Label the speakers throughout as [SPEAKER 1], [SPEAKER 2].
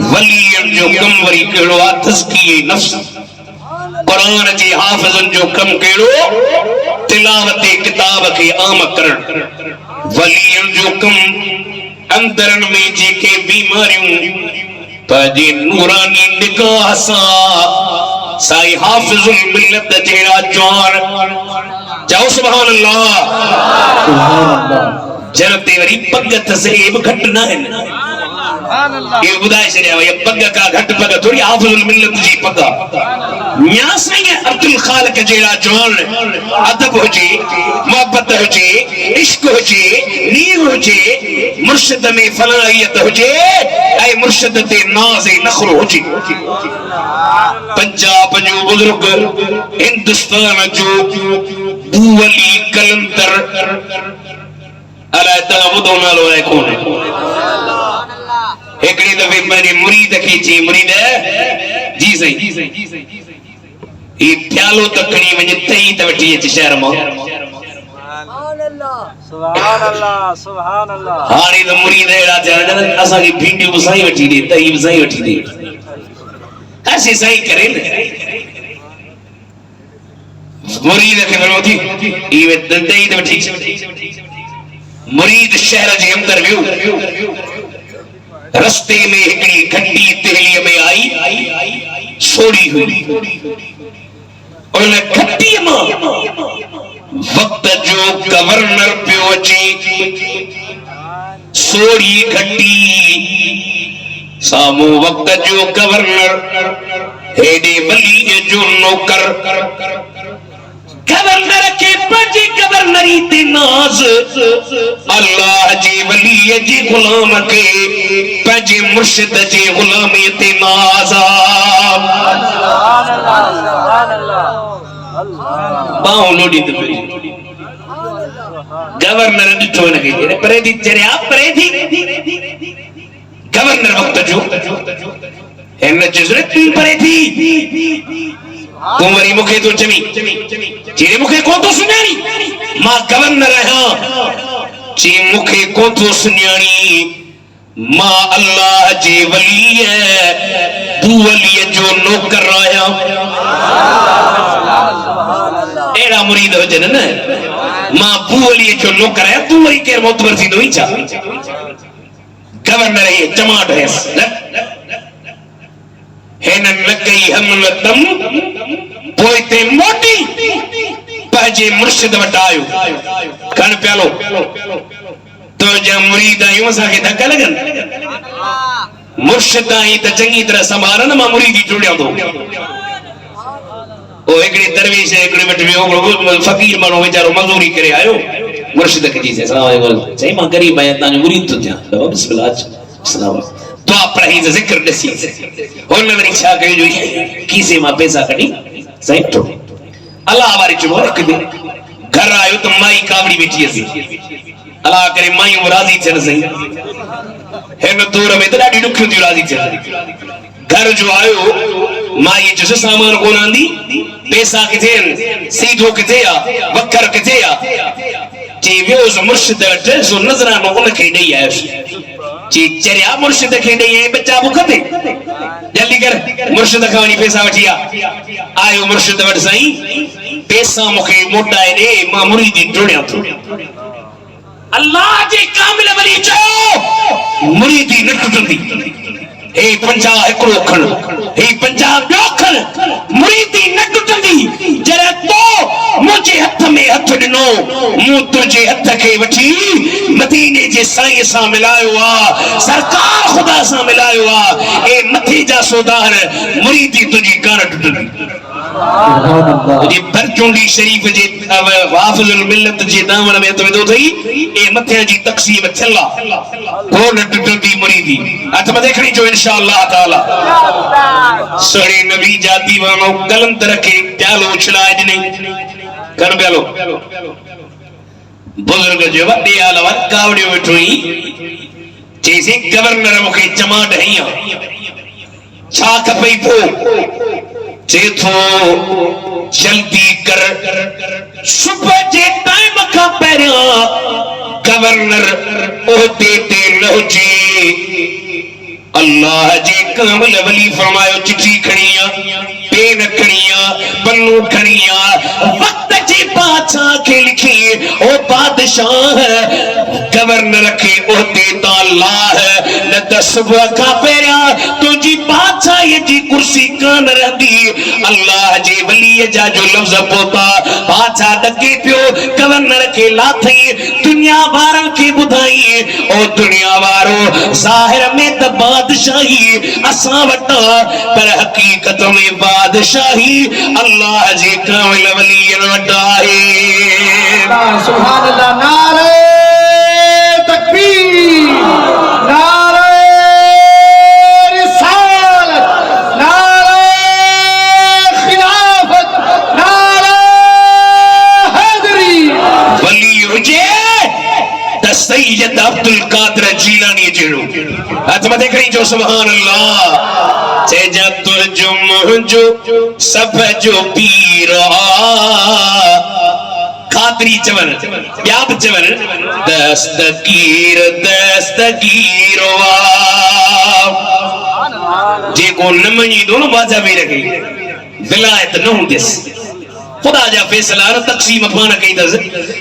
[SPEAKER 1] वली जो कम वरी कहिड़ो आहे तज़किये नफ्स कुरान जे हाफ़िज़न जो कम कहिड़ो तिलावत किताब खे आम करण वली जो कम अंदरन में जेके बीमारियूं पंहिंजे नूरानी निगाह सां साईं हाफ़िज़ुल मिल्लत जहिड़ा जवान चओ सुभान अल्लाह जन ते वरी पग तसेब घट न आहिनि ये बुधाए छॾिया ये पग का घट पग थोड़ी हाफ़िज़ुल मिल्लत जी पग या साईं अब्दुल खालिक जहिड़ा जवान अदब हुजे मोहब्बत हुजे इश्क हुजे नीर हुजे मुर्शिद में फलाहियत हुजे ऐं मुर्शिद ते नाज़ ऐं नखरो हुजे पंजाब जो बुजुर्ग हिंदुस्तान जो बूवली कलंदर अलाए तव्हां ॿुधो नालो आहे कोन हिकिड़े दफ़े पंहिंजे मुरीद खे चई मुरीद जी साईं ही प्यालो त खणी वञे तई त वठी अच शहर मां हाणे त मुरीद अहिड़ा थिया असांखे भींडियूं बि साईं वठी ॾे तई बि साईं वठी ॾे ऐसे साईं करे न मुरीद खे वठी ही तई त वठी मुरीद शहर जे अंदर वियो रस्ते में हिकड़ी घंटी तेलीअ में आई सोड़ी हुई उन घंटी मां वक्त जो गवर्नर पियो अचे सोड़ी घंटी सामू वक्त जो गवर्नर हेडे वली जो नौकर गवर्नर के पंहिंजी गवर्नरी ते नाज़ अल्लाह जी वली जी गुलाम के पंहिंजे मुर्शिद जी गुलामी ते नाज़ बाहों लोडी तो गवर्नर ॾिठो हिनखे परे थी चरिया परे थी गवर्नर वक्त जो हिन चयो तूं परे थी तू वरी मुखे तो चवी चीरे मुखे को तो सुञाणी मां गवर्नर आहियां ची मुखे को तो सुञाणी मां अल्लाह जे वली तू वली जो नौकर आहियां एड़ा मुरीद हुजन न मां बू वली जो नौकर आहियां तू वरी केर मोतबर थींदो ई छा गवर्नर ये जमाट है हिन न कई हमलतम पोइते मोटी पंहिंजे मुर्शिद वटि आयो खण प्यालो तो जा मुरीद आहियूं असांखे धक लॻनि मुर्शिद आई त चङी तरह संभालनि मां मुरीदी टुड़ियां थो ओ हिकिड़े दरवेश हिकिड़े वटि वियो फ़क़ीर माण्हू वीचारो मज़दूरी करे आयो मुर्शिद खे चई चई मां ग़रीब आहियां तव्हांजो मुरीद थो थियां बिस्मिल्लाह अस्सलाम दुआ पढ़ी ज़िक्र ॾिसी हुन वरी छा कयो खीसे मां पैसा कढी साईं वठो अलाह वारी चयो हिकु दिन घर आयो त माई कावड़ी वेठी हुई अलाह करे मायूं राज़ी थियनि साईं हिन दौर में त ॾाढी ॾुखियूं थियूं राज़ी थियनि घर जो आयो माई चयोसि सामान कोन आंदी पैसा किथे आहिनि सीधो किथे आहे वखर किथे आहे चई वियोसि मुर्शिद वटि सो नज़रानो उनखे ॾेई आयुसि ची चरिया मुर्शिद खे ॾेई ऐं बचा बुख ते जल्दी कर मुर्शिद खां वञी पैसा वठी आयो मुर्शिद वटि साईं पैसा मूंखे मोटाए ॾे मां मुरीदी टुड़ियां थो अल्लाह जे कामिल वली चयो मुरीदी न टुटंदी हे 50 हिकिड़ो खण हे 50 ॿियो खण मुरीदी न टुटंदी जॾहिं तो मुंहिंजे हथ में हथ ॾिनो मूं तुंहिंजे हथ खे वठी मदीने जे साईं सां मिलायो आहे सरकार ख़ुदा सां मिलायो आहे ए मथे जा सोदार मुरीदी तुंहिंजी कान टुटंदी जी बरचुंडी शरीफ जे हाफ़िज़ुल मिल्लत जे दामन में तो वेदो थई ए मथे जी तक़सीम थियला कोन टुटंदी मुरीदी हथ में देखणी जो इंशाअल्लाह ताला सोने नबी जा दीवानो कलंदर के प्यालो उछलाए ॾिनई कर प्यालो बुजुर्ग जो वॾे आल वटि कावड़ियो वेठो ई चईसि गवर्नर मूंखे चमाट हई छा खपई पोइ चेथो जल्दी कर सुबह जे टाइम का पहिरियां गवर्नर ओहदे ते न हुजे अल्लाह जे कामिल वली फरमायो चिट्ठी खणिया पेन खणिया पन्नू खणिया वक्त जी बादशाह के लिखी ओ बादशाह गवर्नर रखे ओ देता अल्लाह है न दस का पेरा तुझी बादशाह ये जी कुर्सी कान रहंदी अल्लाह जे वली जा जो लफ्ज पोता बादशाह दके पियो गवर्नर के लाथई दुनिया वारन के बुधाई ओ दुनिया वारो जाहिर में त बादशाही असा वटा पर हकीकत में बादशाही अल्लाह जी कामिल वली वटा है।
[SPEAKER 2] सुभान अल्लाह। नारे तकबीर, नारे रिसालत, नारे खिलाफत, नारे हैदरी।
[SPEAKER 1] वली हुजे त सैयद अब्दुल कादिर जीलानी जेड़ो हथ मथे खणी जो सुभान अल्लाह से जतुर जुम जो सब जो पीरा खातरी चवन ब्याब चवन दस्तगीर दस्तगीर जे को न मनी दोनों बाजा में रखे विलायत न हुंदिस खुदा जा फैसला न तकसीम फान कई दस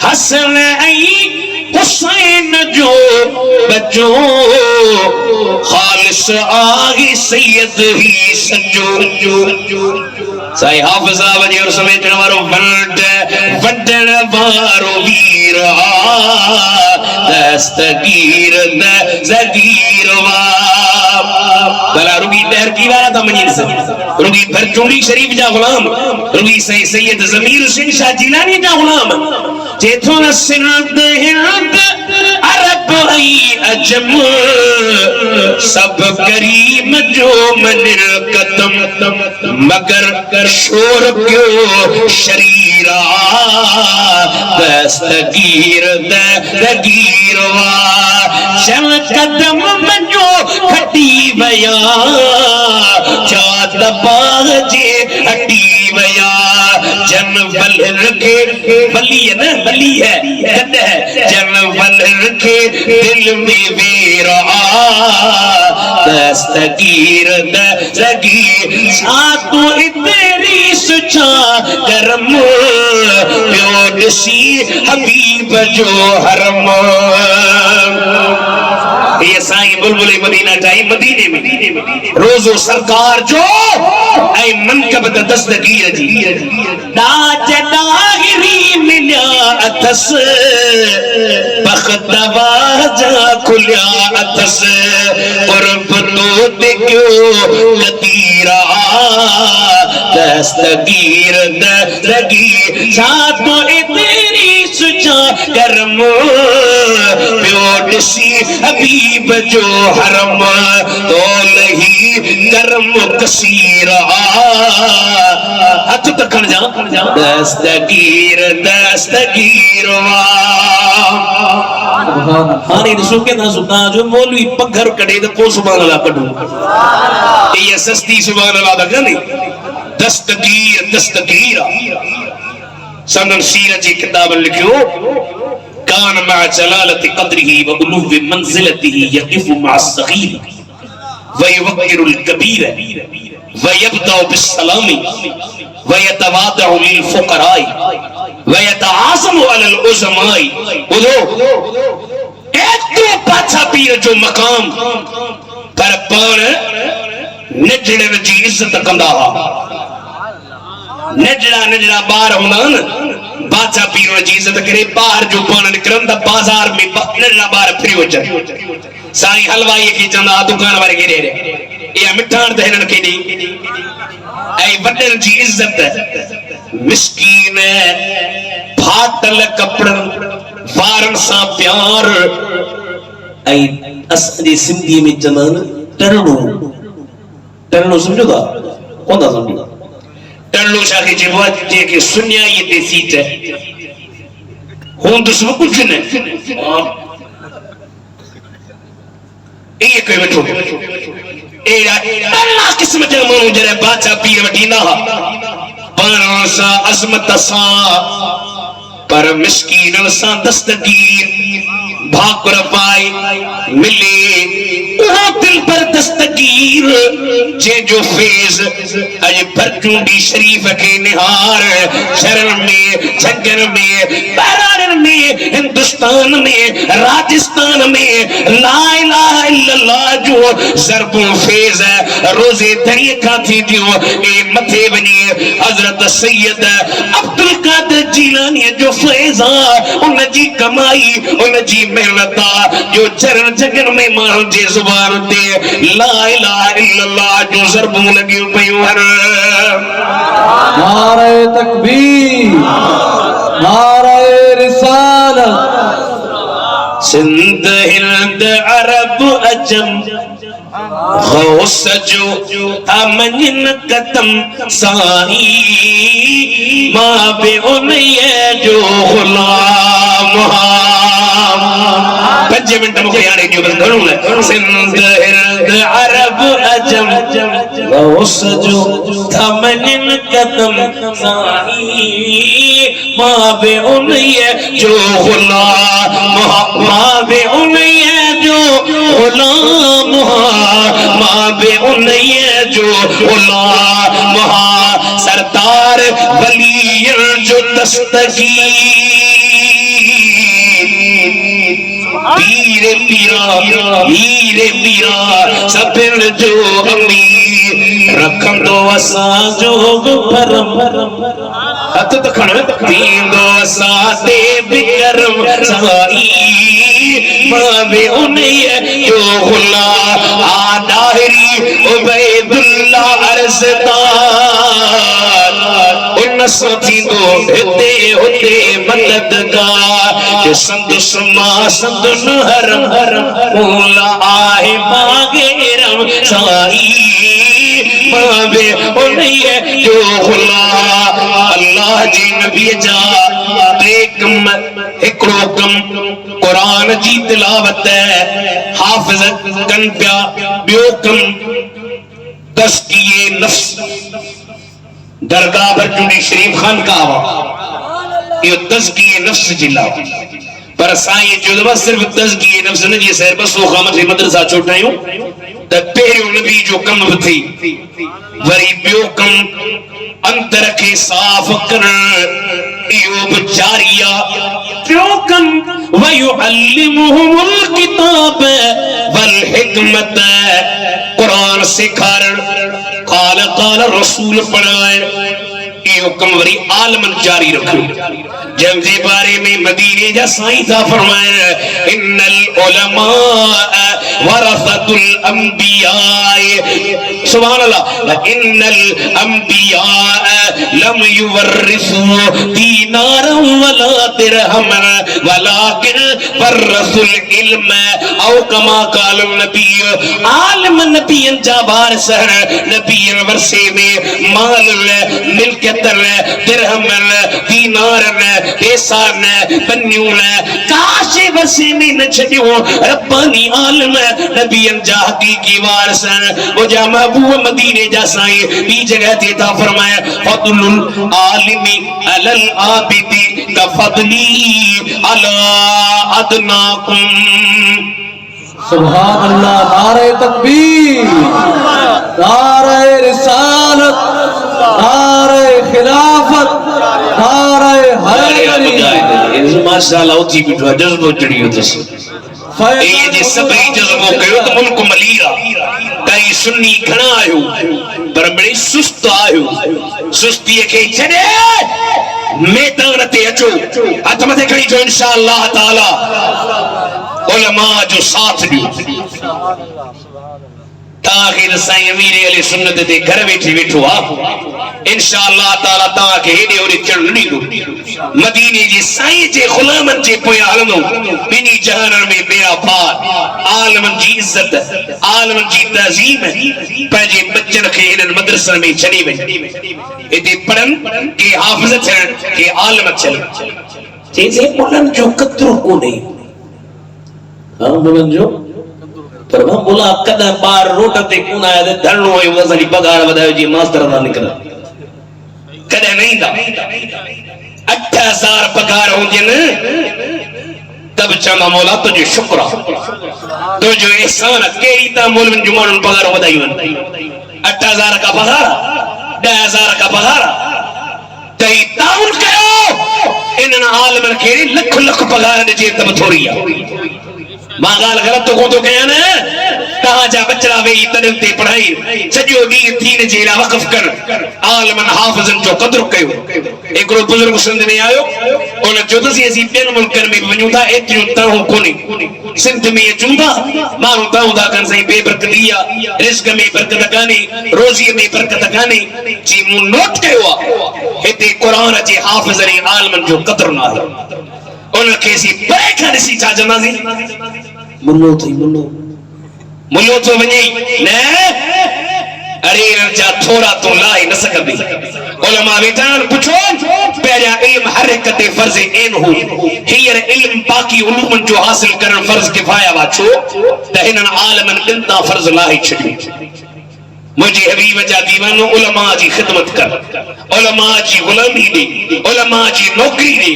[SPEAKER 1] हसन आई हुसैन जो बच्चो खालिस आगे सैयद ही सजो साई हाफिजा वजे और समेतन वारो वंडन वारो वीर दस्तगीर दस्तगीर भला रुगी दहर की वाला था मनीर से रुगी भरचूड़ी शरीफ जा गुलाम रुगी सही सैयद ज़मीर हुसैन शाह जिलानी जा गुलाम जेथों न सिंध हिंद अरब आई अजम सब करीम जो मनिर कदम मगर शोर क्यों शरीरा दस्तगीर दस्तगीर चल कदम मनो खटी वया चात बाजे हटी वया जन बल रखे बली है ना बली है गद है जन बल रखे दिल में वेरा दस्तगीर दस्तगीर सातु तेरी सुचा करम प्योडसी हबीब जो हरम ये साईं बुलबुल मदीना जाई मदीने में रोजो सरकार जो ऐ मनकब दस्तगीर जी दाज दाहिरी मिल्या अथस बख्तवाजा खुल्या अथस कुर्ब तो देखो कतीरा दस्तगीर दस्तगीर सातो तेरी सुचा करम प्योडसी हबीब जो हरम तो लही करम कसीरा हथ तकन जा दस्तगीर दस्तगीर हाने दसो के ना सुना जो मौलवी पत्थर कड़े तो को सुभान अल्लाह कढू ये सस्ती सुभान अल्लाह दा गनी दस्तगीर दस्तगीर सनन सीरत जी किताब लिखियो कान मा जलालत क़द्रिही व उलूव मंज़िलतिही यक़िफ़ु मा सग़ीर व युवक्किरुल कबीर व यब्दअ बिस्सलामी व यतवादअ लिल फुक़राई व यतआज़मु अलल उज़माई बुधो एक तो पाछा पीर जो मकाम पर पाण निजड़न जी इज्जत कंदा निजड़ा निजड़ा बार हुंदा बाचा पीर जी इज्जत करे बाहर जो पान निकरन दा बाजार में निजड़ा बार फ्री हो जाए साईं हलवाई की चंदा दुकान वाले के रे ये मिठाण दहन के दी ऐ वडन जी इज्जत मिस्कीन फाटल कपड़न वारन सा प्यार ऐ असली सिंधी में चंदन टरणो टरणो समझो दा कोंदा समझो टरणो शाखे जीवा जे के सुनिया ये देसी च हों तो सब कुछ ने ये कोई बैठो ए अल्लाह किस्म जे मानो जरे बाचा पीर वठींदा पाण सा अजमत सा पर मिस्कीन सा दस्तगीर भाकुर पाए मिले वो दिल पर दस्तगीर जे जो फेज अज बरचूंडी शरीफ के निहार शरण में जंगल में बहरान में हिंदुस्तान में राजस्थान में ला इलाहा इल्लल्लाह जो ज़रबो फेज है रोजे तरीका थी दियो ए मथे बनी हजरत सैयद अब्दुल कादिर जिलानी जो फैजा उन जी कमाई उन जी मेहनत जो चरण जगन में मां जे जुबान ते ला इलाहा इल्लल्लाह जो ज़रबो लगी पयो हर
[SPEAKER 2] नारे तकबीर नारे रिसालत
[SPEAKER 1] सिंध हिंद अरब अजम गौस जो अमन कदम साई मां बे उनये जो गुलाम 5 मिनट मुझे यानी जो घणो है सिंध हिंद अरब अजम गौस जो अमन कदम साई मां बे उनये जो गुलाम मां बे उनये जो गुलाम मां बे उनये जो गुलाम सरदार वली जो दस्तगीर पीरे पीरा सबिर जो अमीर रखम दो असा जो भरम हथ तखण दींदो असा ते बिकरम साई मां बे उनये जो गुलाम आदाहरी उबैदुल्लाह अर्ज़दार उन सती दो हिते हुते मददगार के संद समा संद हरम हरम मौला आहे बागेरम साई मां बे उनये जो गुलाम अल्लाह जी नबी जा एकम एकड़ो कम कुरान जी तिलावत है हाफिज कन पिया बियो कम तज़किये नफ्स दरगाह बरचूंडी शरीफ खान का ये तज़किये नफ्स जिला पर साईं जो बस सिर्फ तज़किये नफ्स न जी सर बस वो खामत मदरसा छोटायूं त पहिरियों नबी जो कम थी वरी बियो कम अंतर के साफ करण इहो बि जारिया बियो कम वयुअल्लिमुहुमुल किताब वल हिकमत कुरान सिखारण काल काल रसूल पढ़ाए इहो कम वरी आलमन जारी रखो जंहिंजे बारे में मदीने जा साईं था फरमाइण इन्नल उलमा वरसतुल अंबिया सुभान अल्लाह इन्नल अंबिया लम युवर्रिसु दीनारन वला दिरहमन वलाकिन वरसुल इल्म औ कमा काल नबी आलम नबियन जा वारिस नबियन वरसे में माल मिल्कियत दिरहम दीनार पैसा बन्नियूं काशे वरसे में न छडियो रब्बानी आलम नबियन जा हकीकी वारिस वो जा महबूब मदीने जा साईं बी जगह ते था फरमाया फदलुल आलिमी अलल आबिदी का फदली अला अदनाकुम
[SPEAKER 2] सुभान अल्लाह नारे तकबीर नारे रिसालत नारे खिलाफत नारे हैदरी
[SPEAKER 1] माशाअल्लाह उठी बिठो जज्बो चढ़ियो तस ये जे सभई जज्बो कयो त मुल्क मलीरा कई सुन्नी घणा आयो पर बड़ी सुस्त आयो सुस्ती के छड़े मैदान ते अचो हथ मथे खणी जो इंशाअल्लाह ताला उलमा जो साथ दियो ताकि साईं अमीर अली सुन्नत ते घर वेठे वेठो आ इंशाअल्लाह ताला ताके हेडे ओरे चढ़ नींदो मदीने जे साईं जे गुलामन जे पोया हलंदो बिनी जहानन में बेड़ा पार आलमन जी इज्जत आलमन जी तज़ीम पंहिंजे बच्चन खे हिनन मदरसन में छड़ी वे इते पढ़न के हाफिज थियन के आलम थियन जे मुलन जो कतरो कोने हां मुलन जो पर हम बोला कदा बार रोट ते कोन आया ते धरणो है वो साडी पगार वधायो जी मास्टर ना निकल कदे नहीं दा 8000 पगार होंगे न त तब चंदा मौला तुझे शुक्र तो जो एहसान केरी ता मौलवी जुमान पगार वधाई वन 8000 का पगार 10000 का पगार तई ताउन कयो इन आलमन के लख लख पगार दे जे तब थोड़ी आ मां गाल गलत तो को तो कया न कहां जा बचड़ा वे तदन ते पढ़ाई सजो दी थीन जेला वक्फ कर आलमन हाफिजन जो कदर कयो एकरो बुजुर्ग सिंध में आयो उन जुदसी असी बेन मुल्कन में वणू था एतियो ताऊ कोनी सिंध में जुदा मानु ताऊ दा कन सही बेबरकतिया रिस्क में बरकत कानी रोजी में बरकत कानी जी मु नोट कयो हेते कुरान जे हाफिजन आलमन जो कदर ना उनके सी बैठन सी चा जनाजी मुल्लो थी मुल्लो तो वने ने अरे रजा थोड़ा तो लाई न सकदी उलमा बेटान पूछो पहला इल्म हर एक ते फर्ज इन हो हियर इल्म बाकी उलूमन जो हासिल करन फर्ज किफाया वाछो त हिनन आलमन बिनता फर्ज लाही छडी मुझे हबीब जा दीवानो उलमा जी खिदमत कर उलमा जी गुलामी दे उलमा जी नौकरी दे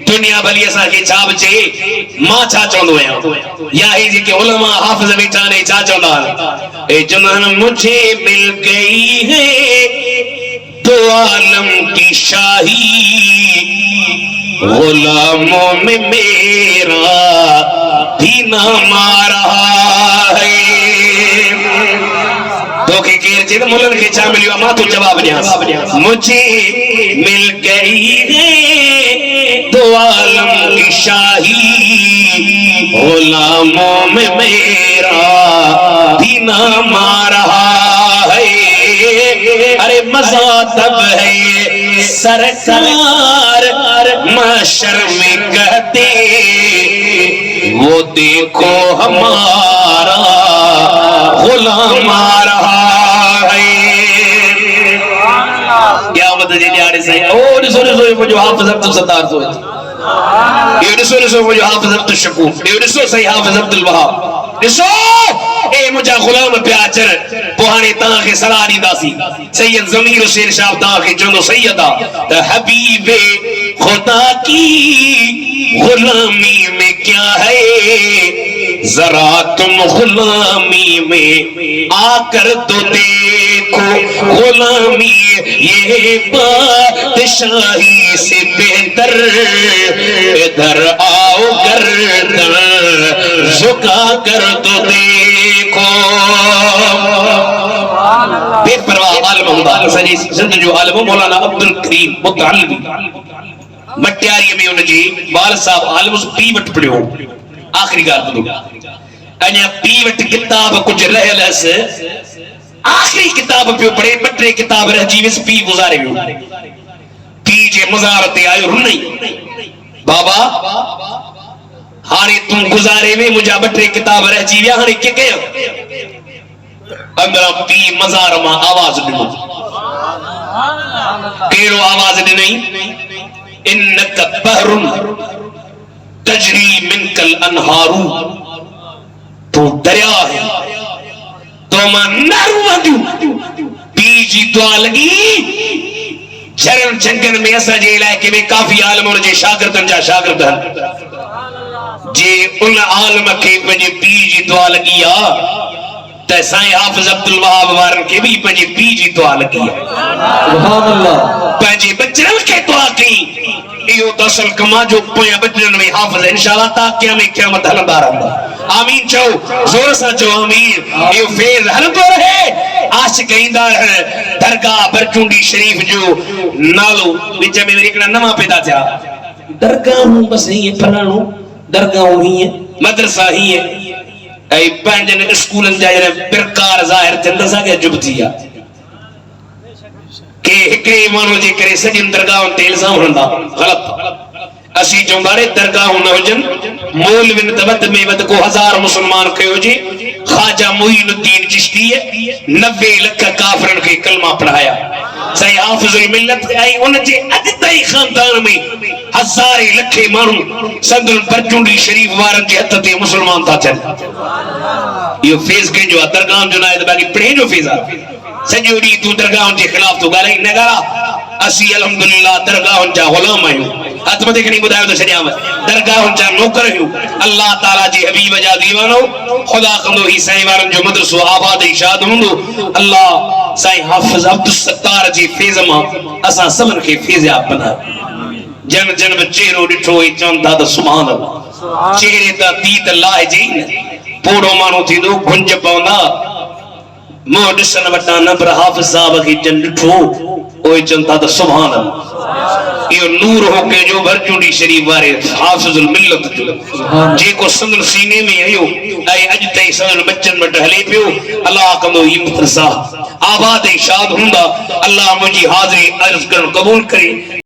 [SPEAKER 1] दुनिया भली असा के छाब चे मां छा चोंदो या हे जे के उलमा हाफिज बेटा ने छा चोंदा ए जुनन मुझे मिल गई है दो आलम की शाही गुलामों में मेरा भी नाम आ रहा है तो के केर जे मुलन के चा मिलियो मा तो जवाब दिया मुझे मिल गई है दो आलम की शाही गुलामों में मेरा भी नाम आ रहा है अरे मजा तब है सरकार महशर में कहते वो देखो हमारा गुलाम आ रहा है क्या बता जी यार सही ओ सुनो मुझे हाफिज अब्दुल सत्तार तो ये सुनो मुझे हाफिज अब्दुल शकूर ये सही हाफिज अब्दुल वहाब ए मुझा गुलाम प्याचर पुहाने ता के सलाह दीदासी सैयद जमीर हुसैन साहब ता के चंदो सैयदा त हबीबे खुदा की गुलामी में क्या है जरा तुम गुलामी में आकर तो देखो गुलामी ये बादशाही से बेहतर इधर आओ गर्दन झुका कर तो देखो बेपरवाह आलम हुदा सजी सिंध जो आलम मौलाना अब्दुल करीम मुतअल्लिमी मटियारी में उनजी बाल साहब आलम पी वट पढ़ियो आखिरी गाल ॿुधो अञा पी वट किताब कुछ रहल हस आखिरी किताब पियो पढ़े ॿ किताब रहिजी विस पी गुज़ारे वियो पी जे मज़ार ते आयो रुनई बाबा हाने तू गुज़ारे में मुझा ॿ किताब रहिजी विया हाने के कयो अंदर पी मज़ार मां आवाज ॾिनो कहिड़ो आवाज ॾिनई इन्नक बहरुन तजरी मिनकल अनहारू तू दरिया है तो मां नरू वंदियूं पी जी दुआ लगी झरन जंगन में असा जे इलाके में काफी आलम जे शागिर्दन जा शागिर्द जे उन आलम के पंहिंजे पी जी दुआ लगी आ त साईं हाफिज अब्दुल वहाब वारन के भी पंहिंजे पी जी दुआ लगी आ सुभान अल्लाह पंहिंजे बचरन के दुआ कई इहो दसल कमा जो पोया बचरन में हाफिज इंशाअल्लाह ता क़यामत हलंदा रहंदा आमीन चो जोर से चो आमीन ये फेज हलंदो रहे आशिक ईंदा रहन दरगाह बरचुंडी शरीफ जो नालो विच में हिकड़ा नवा पैदा थिया दरगाहूं बस ही फलाणो दरगाहूं ही मदरसा ही ऐ पंजन स्कूलन जा प्रकार जाहिर चंद सा के जुब थिया के एकड़े मानो जे करे सजन दरगाह ते इल्जाम हंदा गलत असी चौंदारे दरगाह न हुजन मौलविन तबत में वद को 1000 मुसलमान कयो जी ख्वाजा मोइनुद्दीन चिश्ती 90 लाख काफरन के कलमा पढ़ाया सही हाफिजुल मिल्लत आई उन जे अज ताई खानदान में हजारे लखे मानू संदन बरचुंडी शरीफ वारन जे हथ ते मुसलमान था चल यो फेज के जो दरगाह जो ना बाकी पढ़े जो फेजा सजोड़ी तू दरगाह के खिलाफ तो गाली न गाला असी अल्हम्दुलिल्लाह दरगाह जा गुलाम आयो हथ मथे खणी ॿुधायो तो छॾियांव दरगाह जा नौकर हुयूं अल्लाह ताला जी हबीब जा दीवानो खुदा कंदो ही साईं वारनि जो मदरसो आबाद ऐं शाद हूंदो अल्लाह साईं हाफ़िज़ अब्दुल सत्तार जी फैज़ मां असां सभिनि खे फैज़याब बनायो जन जन चेहरो ॾिठो ई चवनि था त सुभान अल्लाह चेहरे त तीत लाहिजे न पोड़ो माण्हू थींदो गुंज पवंदा मुंहुं ॾिसण वटां न पर हाफ़िज़ साहब खे जन ॾिठो उहे चवनि था त सुभान अल्लाह इहो नूर हो कंहिंजो भरचूंडी शरीफ़ वारे हाफ़िज़ुल मिल्लत जो जेको संदन सीने में आयो ऐं अॼु ताईं संदन बच्चन वटि हले पियो अल्लाह कंदो ही मदरसा आबाद ऐं शाद हूंदा अल्लाह मुंहिंजी हाज़िरी अर्ज़ करणु क़बूल करे